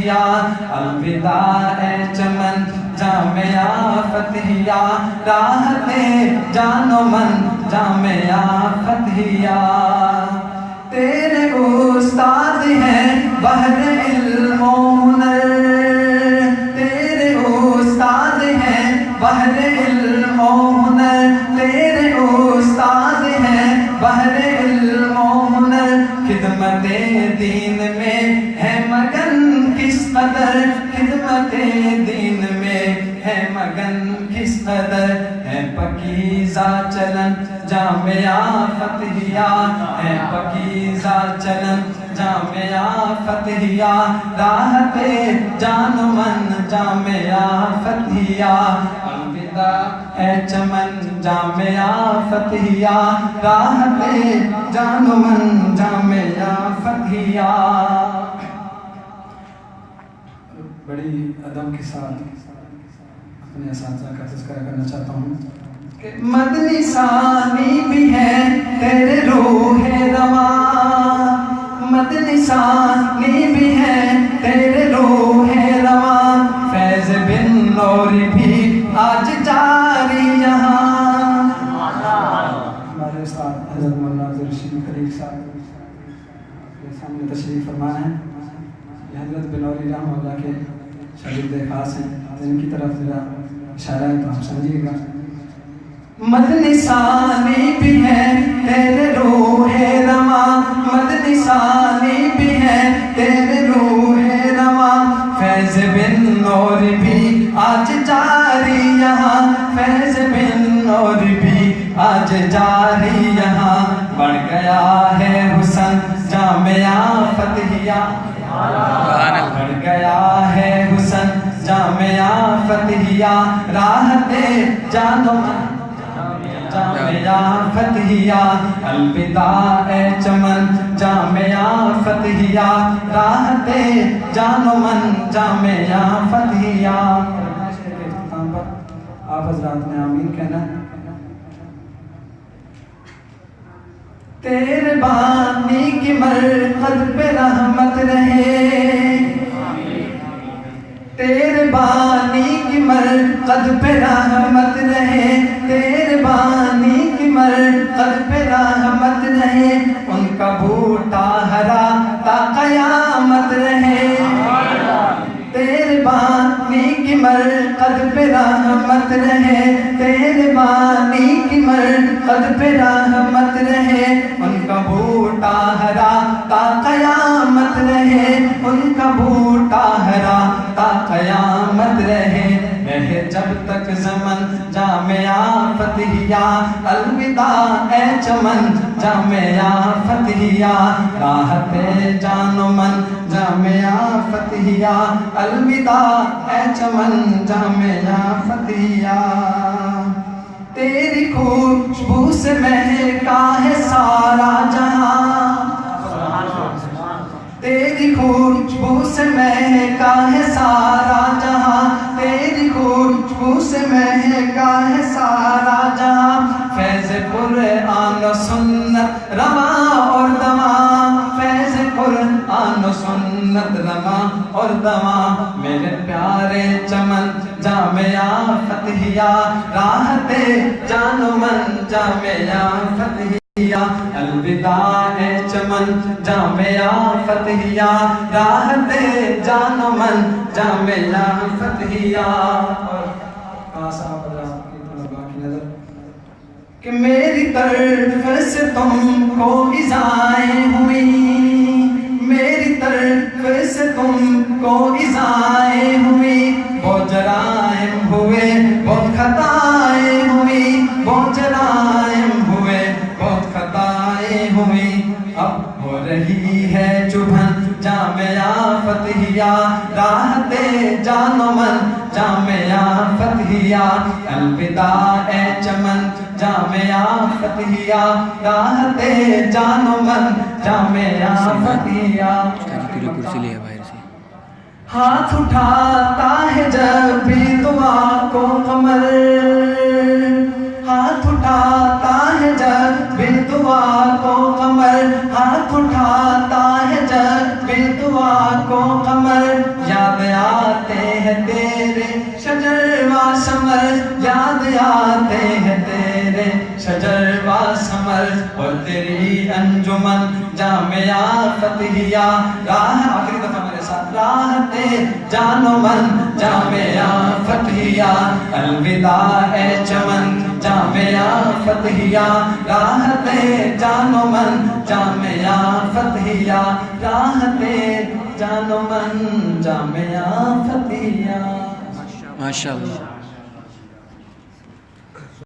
فتحیا، الوداع اے چمن جامعہ فتحیا، راحت جان و من جامعہ فتحیا۔ تیرے استاد ہیں بحر علم و ہنر، تیرے استاد ہیں بحر علم و ہنر، تیرے استاد ہیں بحر علم و ہنر، خدمت دین میں ہے مگن کس قدر، خدمت دین میں ہے مگن کس قدر، ہے پکیزہ چلن جامعہ فتحیا، ہے پکیزہ چلن جامعہ فتحیا، راحت جان و من جامعہ فتحیا، الوداع اے چمن جامعہ فتحیا، راحت جان و من جامعہ فتحیا۔ بڑی ادب کے ساتھ اپنے اساتذہ کا تذکرہ کرنا چاہتا ہوں کہ مدنی ثانی بھی ہے تیرے روح رواں، مدنی ثانی بھی ہے تیرے روح رواں، فیض بن نور بھی آج جاری یہاں۔ ہمارے استاد حضرت مولانا عبد الرشید خلیق صاحب کے سامنے تشریف فرما ہے، یہ حضرت بنوری رحمہ اللہ کے شاگرد خاص ہیں، ان کی طرف ذرا اشارہ ہے تو آپ سمجھیے گا۔ مدنی ثانی بھی ہے تیرے روح رواں، مدنی ثانی بھی ہے تیرے روح رواں، فیض بن نور بھی آج جاری یہاں، فیض بن نور بھی آج جاری یہاں، بڑھ گیا ہے حسن جامعہ فتحیا، بڑھ گیا ہے حسن جامعہ فتحیا، راحت جان و من جامعہ فتحیا، الوداع اے چمن جامعہ فتحیا، راحت جان و من جامعہ فتحیا۔ آپ حضرات نے آمین کہنا۔ تیرے بانی کی مرحمت پہ رحمت رہے، تیرے بانی کی مرقد پہ رحمت رہے، تیرے بانی کی مرقد پہ رحمت رہے، ان کا بوٹا ہرا تا قیامت رہے، تیرے بانی کی مرقد پہ رحمت رہے، تیرے بانی کی مرقد پہ رحمت رہے، ان کا بوٹا ہرا تا قیامت رہے، ان کا بوٹا ہرا تا قیامت رہے، رہے جب تک زمن جامعہ فتحیا، الوداع اے چمن جامعہ فتحیا، راحت جان و من جامعہ فتحیا، الوداع اے چمن جامعہ فتحیا۔ تیری خوشبو سے مہکا ہے سارا جہاں، تیری خوشبو سے مہکا ہے سارا جہاں، تیری خوشبو سے مہکا ہے سارا جہاں، فیض قرآن و سنت رواں اور دواں، فیض قرآن و سنت رواں اور دواں، میرے پیارے چمن جامعہ فتحیا، راحت جان و من جامعہ فتحیا، الوداع اے چمن جامعہ فتحیا، راحت جان و من جامعہ فتحیا۔ اور خاص آپ حضرات کی طلباء کی نظر کہ میری طرف سے تم کو ایذائیں ہوئی، میری طرف سے تم کو ایذائیں ہوئی، بہت جرائم ہوئے بہت خطائیں ہوئی، بہت جرائم ہوئے بہت خطائیں ہوئی، اب ہو رہی ہے چبھن جامعہ فتحیا، راحت جان و من جامعہ فتحیا، الوداع اے چمن جامعہ فتحیا، راحت جان و من جامعہ فتحیا۔ ہاتھ اٹھاتا ہے جب بھی دعا کو قمر، ہاتھ اٹھاتا ہے جب بھی دعا کو قمر، ہاتھ اٹھاتا ہے جب بھی دعا کو قمر، یا ہیں تیرے شجر و ثمر، یاد آتے ہیں تیرے شجر و ثمر، اور تیری انجمن جامعہ فتحیہ راہ، آخری دفعہ میرے ساتھ، راحت جان و من جامعہ فتحیہ، الوداع اے چمن جامعہ فتحیہ، راحت جان و من جامعہ فتحیہ، راحت جان و من جامعہ فتحیہ۔ ماشاء اللہ۔